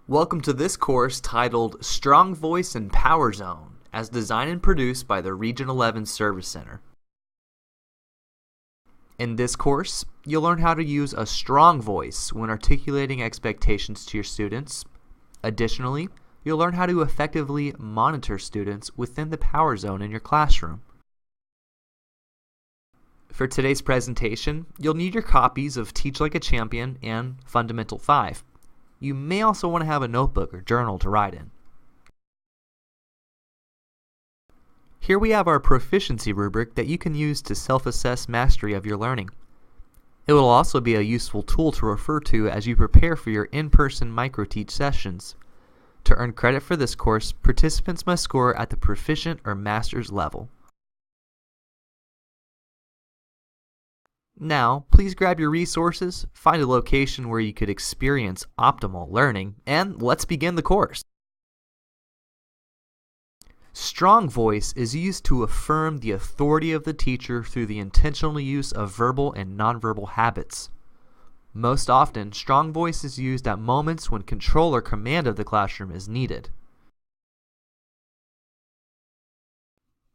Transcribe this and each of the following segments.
Welcome to this course titled Strong Voice and Power Zone, as designed and produced by the Region 11 Service Center. In this course, you'll learn how to use a strong voice when articulating expectations to your students. Additionally, you'll learn how to effectively monitor students within the power zone in your classroom. For today's presentation, you'll need your copies of Teach Like a Champion and Fundamental 5. You may also want to have a notebook or journal to write in. Here we have our proficiency rubric that you can use to self-assess mastery of your learning. It will also be a useful tool to refer to as you prepare for your in-person micro-teach sessions. To earn credit for this course, participants must score at the proficient or master's level. Now, please grab your resources, find a location where you could experience optimal learning, and let's begin the course. Strong voice is used to affirm the authority of the teacher through the intentional use of verbal and nonverbal habits. Most often, strong voice is used at moments when control or command of the classroom is needed.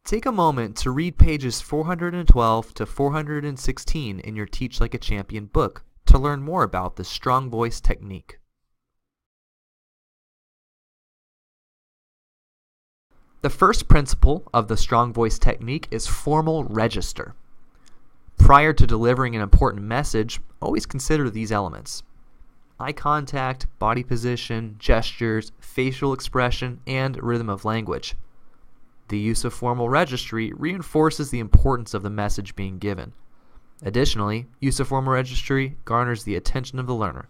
Take a moment to read pages 412 to 416 in your Teach Like a Champion book to learn more about the strong voice technique. The first principle of the strong voice technique is formal register. Prior to delivering an important message, always consider these elements: eye contact, body position, gestures, facial expression, and rhythm of language. The use of formal registry reinforces the importance of the message being given. Additionally, use of formal registry garners the attention of the learner.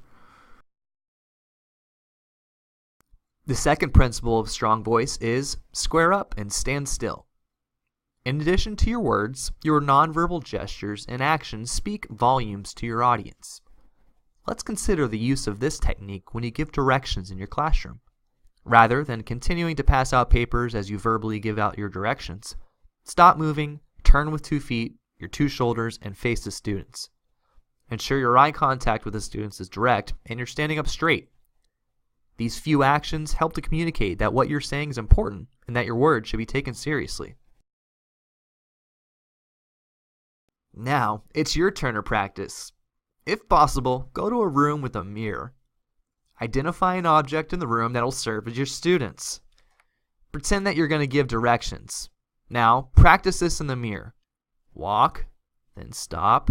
The second principle of strong voice is square up and stand still. In addition to your words, your nonverbal gestures and actions speak volumes to your audience. Let's consider the use of this technique when you give directions in your classroom. Rather than continuing to pass out papers as you verbally give out your directions, stop moving, turn with 2 feet, your 2 shoulders, and face the students. Ensure your eye contact with the students is direct and you're standing up straight. These few actions help to communicate that what you're saying is important and that your words should be taken seriously. Now, it's your turn to practice. If possible, go to a room with a mirror. Identify an object in the room that will serve as your students. Pretend that you're going to give directions. Now, practice this in the mirror. Walk, then stop,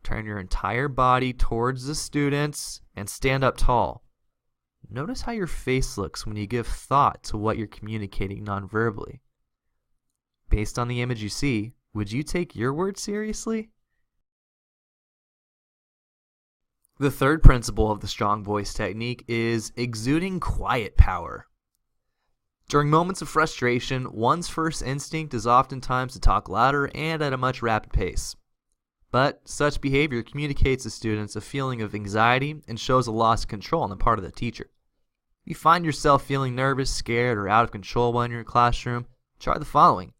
turn your entire body towards the students, and stand up tall. Notice how your face looks when you give thought to what you're communicating nonverbally. Based on the image you see, would you take your words seriously? The third principle of the strong voice technique is exuding quiet power. During moments of frustration, one's first instinct is oftentimes to talk louder and at a much rapid pace. But such behavior communicates to students a feeling of anxiety and shows a loss of control on the part of the teacher. If you find yourself feeling nervous, scared, or out of control while in your classroom, try the following.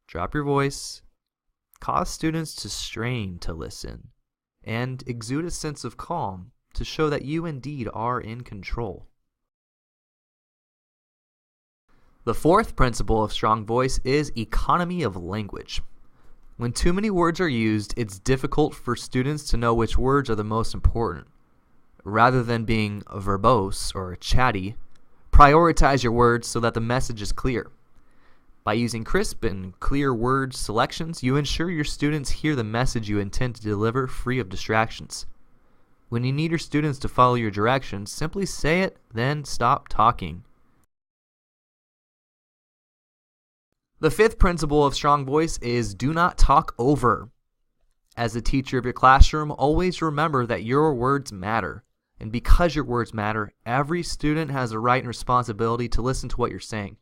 Drop your voice, cause students to strain to listen, and exude a sense of calm to show that you indeed are in control. The fourth principle of strong voice is economy of language. When too many words are used, it's difficult for students to know which words are the most important. Rather than being verbose or chatty, prioritize your words so that the message is clear. By using crisp and clear word selections, you ensure your students hear the message you intend to deliver free of distractions. When you need your students to follow your directions, simply say it, then stop talking. The fifth principle of strong voice is do not talk over. As a teacher of your classroom, always remember that your words matter. And because your words matter, every student has a right and responsibility to listen to what you're saying.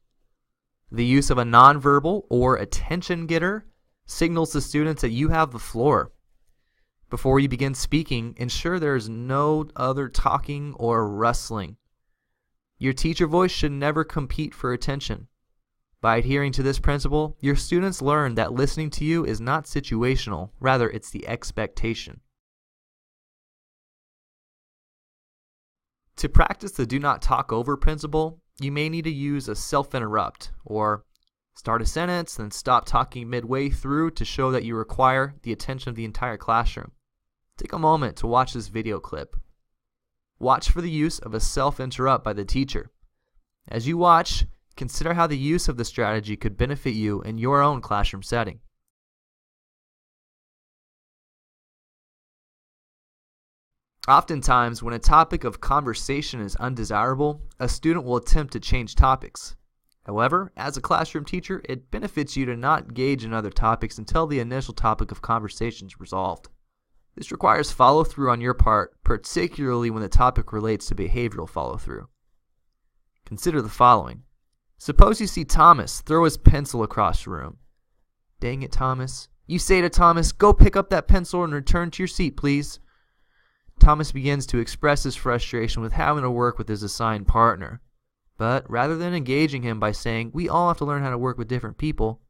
The use of a nonverbal or attention getter signals to students that you have the floor. Before you begin speaking, ensure there is no other talking or rustling. Your teacher voice should never compete for attention. By adhering to this principle, your students learn that listening to you is not situational, rather it's the expectation. To practice the do not talk over principle, you may need to use a self-interrupt, or start a sentence, then stop talking midway through to show that you require the attention of the entire classroom. Take a moment to watch this video clip. Watch for the use of a self-interrupt by the teacher. As you watch, consider how the use of the strategy could benefit you in your own classroom setting. Oftentimes, when a topic of conversation is undesirable, a student will attempt to change topics. However, as a classroom teacher, it benefits you to not engage in other topics until the initial topic of conversation is resolved. This requires follow-through on your part, particularly when the topic relates to behavioral follow-through. Consider the following. Suppose you see Thomas throw his pencil across the room. "Dang it, Thomas." You say to Thomas, "Go pick up that pencil and return to your seat, please." Thomas begins to express his frustration with having to work with his assigned partner. But rather than engaging him by saying, "We all have to learn how to work with different people,"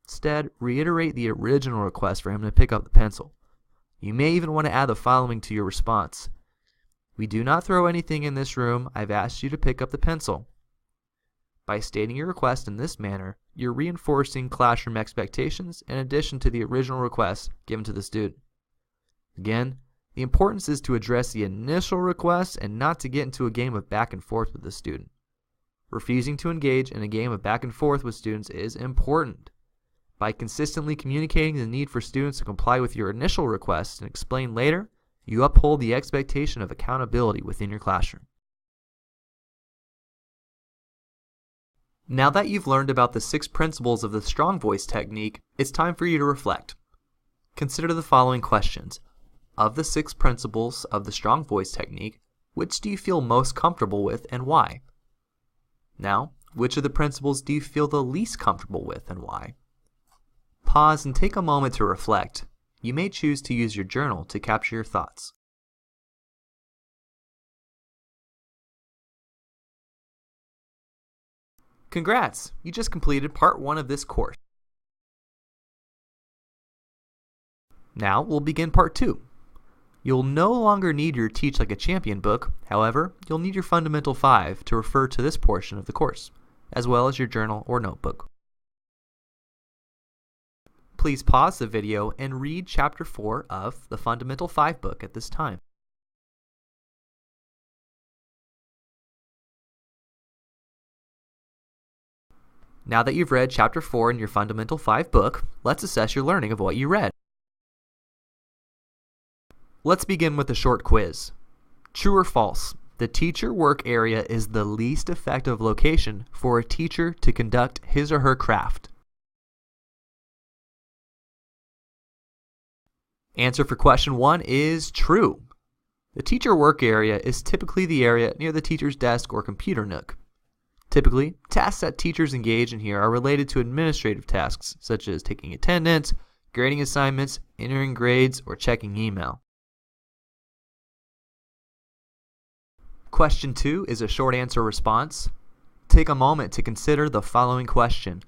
instead reiterate the original request for him to pick up the pencil. You may even want to add the following to your response. "We do not throw anything in this room. I've asked you to pick up the pencil." By stating your request in this manner, you're reinforcing classroom expectations in addition to the original request given to the student. Again, the importance is to address the initial request and not to get into a game of back and forth with the student. Refusing to engage in a game of back and forth with students is important. By consistently communicating the need for students to comply with your initial request and explain later, you uphold the expectation of accountability within your classroom. Now that you've learned about the 6 principles of the strong voice technique, it's time for you to reflect. Consider the following questions. Of the 6 principles of the strong voice technique, which do you feel most comfortable with and why? Now, which of the principles do you feel the least comfortable with and why? Pause and take a moment to reflect. You may choose to use your journal to capture your thoughts. Congrats! You just completed part 1 of this course. Now we'll begin part 2. You'll no longer need your Teach Like a Champion book. However, you'll need your Fundamental 5 to refer to this portion of the course, as well as your journal or notebook. Please pause the video and read Chapter 4 of the Fundamental 5 book at this time. Now that you've read Chapter 4 in your Fundamental 5 book, let's assess your learning of what you read. Let's begin with a short quiz. True or false? The teacher work area is the least effective location for a teacher to conduct his or her craft. Answer for question 1 is true. The teacher work area is typically the area near the teacher's desk or computer nook. Typically, tasks that teachers engage in here are related to administrative tasks, such as taking attendance, grading assignments, entering grades, or checking email. Question 2 is a short answer response. Take a moment to consider the following question.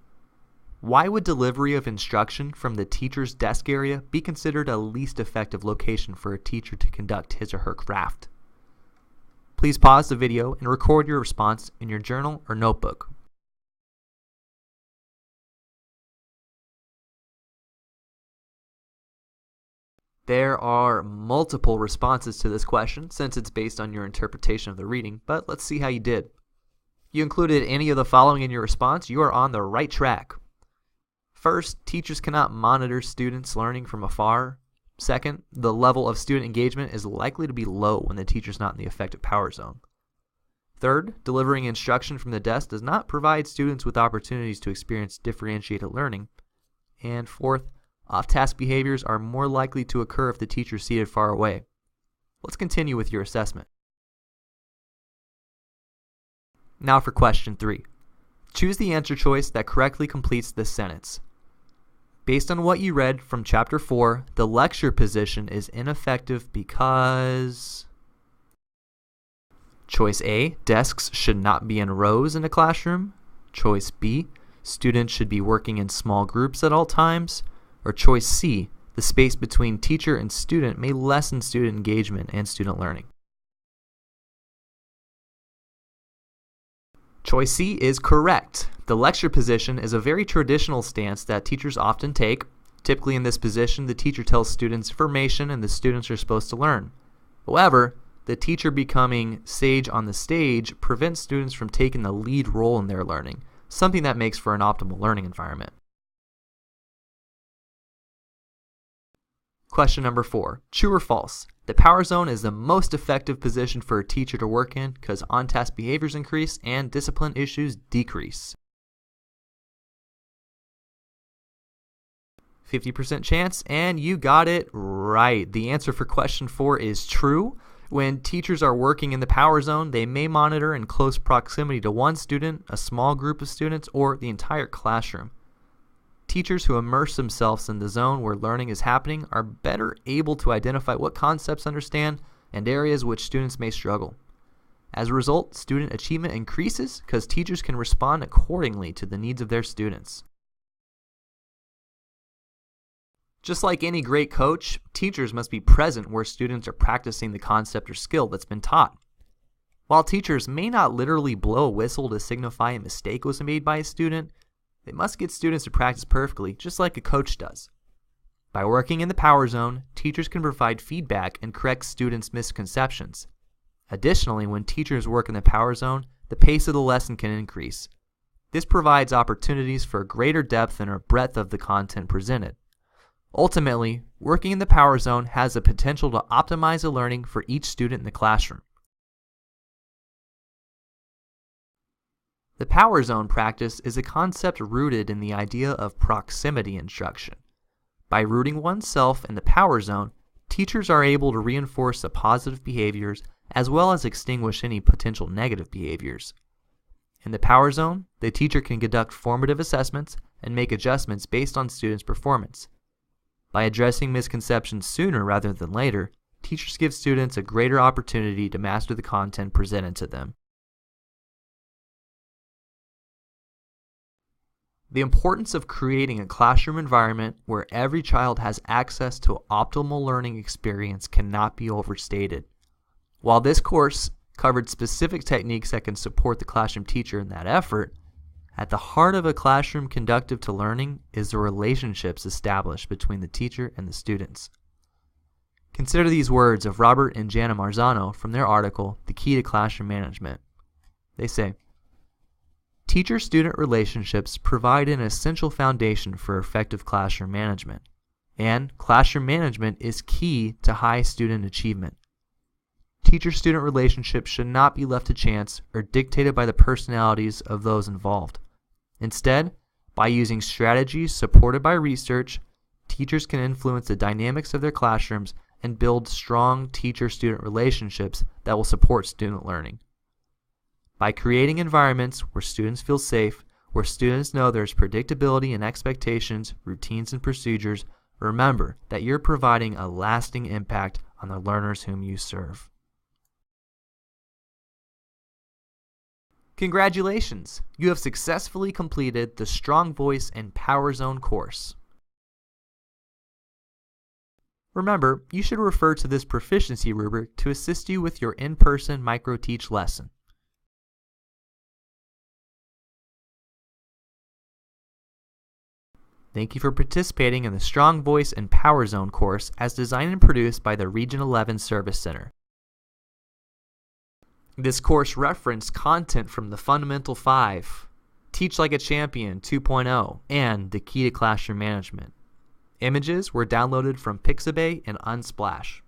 Why would delivery of instruction from the teacher's desk area be considered a least effective location for a teacher to conduct his or her craft? Please pause the video and record your response in your journal or notebook. There are multiple responses to this question since it's based on your interpretation of the reading, but let's see how you did. You included any of the following in your response, you are on the right track. First, teachers cannot monitor students learning from afar. Second, the level of student engagement is likely to be low when the teacher's not in the effective power zone. Third, delivering instruction from the desk does not provide students with opportunities to experience differentiated learning. And fourth, off-task behaviors are more likely to occur if the teacher is seated far away. Let's continue with your assessment. Now for question 3. Choose the answer choice that correctly completes this sentence. Based on what you read from Chapter 4, the lecture position is ineffective because... Choice A, desks should not be in rows in a classroom. Choice B, students should be working in small groups at all times. Or choice C, the space between teacher and student may lessen student engagement and student learning. Choice C is correct. The lecture position is a very traditional stance that teachers often take. Typically in this position, the teacher tells students information and the students are supposed to learn. However, the teacher becoming sage on the stage prevents students from taking the lead role in their learning, something that makes for an optimal learning environment. Question number 4. True or false? The power zone is the most effective position for a teacher to work in because on-task behaviors increase and discipline issues decrease. 50% chance, and you got it right. The answer for question 4 is true. When teachers are working in the power zone, they may monitor in close proximity to one student, a small group of students, or the entire classroom. Teachers who immerse themselves in the zone where learning is happening are better able to identify what concepts understand and areas which students may struggle. As a result, student achievement increases because teachers can respond accordingly to the needs of their students. Just like any great coach, teachers must be present where students are practicing the concept or skill that's been taught. While teachers may not literally blow a whistle to signify a mistake was made by a student, they must get students to practice perfectly, just like a coach does. By working in the power zone, teachers can provide feedback and correct students' misconceptions. Additionally, when teachers work in the power zone, the pace of the lesson can increase. This provides opportunities for a greater depth and a breadth of the content presented. Ultimately, working in the power zone has the potential to optimize the learning for each student in the classroom. The power zone practice is a concept rooted in the idea of proximity instruction. By rooting oneself in the power zone, teachers are able to reinforce the positive behaviors as well as extinguish any potential negative behaviors. In the power zone, the teacher can conduct formative assessments and make adjustments based on students' performance. By addressing misconceptions sooner rather than later, teachers give students a greater opportunity to master the content presented to them. The importance of creating a classroom environment where every child has access to an optimal learning experience cannot be overstated. While this course covered specific techniques that can support the classroom teacher in that effort, at the heart of a classroom conducive to learning is the relationships established between the teacher and the students. Consider these words of Robert and Jana Marzano from their article, The Key to Classroom Management. They say, teacher-student relationships provide an essential foundation for effective classroom management, and classroom management is key to high student achievement. Teacher-student relationships should not be left to chance or dictated by the personalities of those involved. Instead, by using strategies supported by research, teachers can influence the dynamics of their classrooms and build strong teacher-student relationships that will support student learning. By creating environments where students feel safe, where students know there's predictability in expectations, routines, and procedures, remember that you're providing a lasting impact on the learners whom you serve. Congratulations! You have successfully completed the Strong Voice and Power Zone course. Remember, you should refer to this proficiency rubric to assist you with your in-person micro-teach lesson. Thank you for participating in the Strong Voice and Power Zone course as designed and produced by the Region 11 Service Center. This course referenced content from the Fundamental 5, Teach Like a Champion 2.0, and The Key to Classroom Management. Images were downloaded from Pixabay and Unsplash.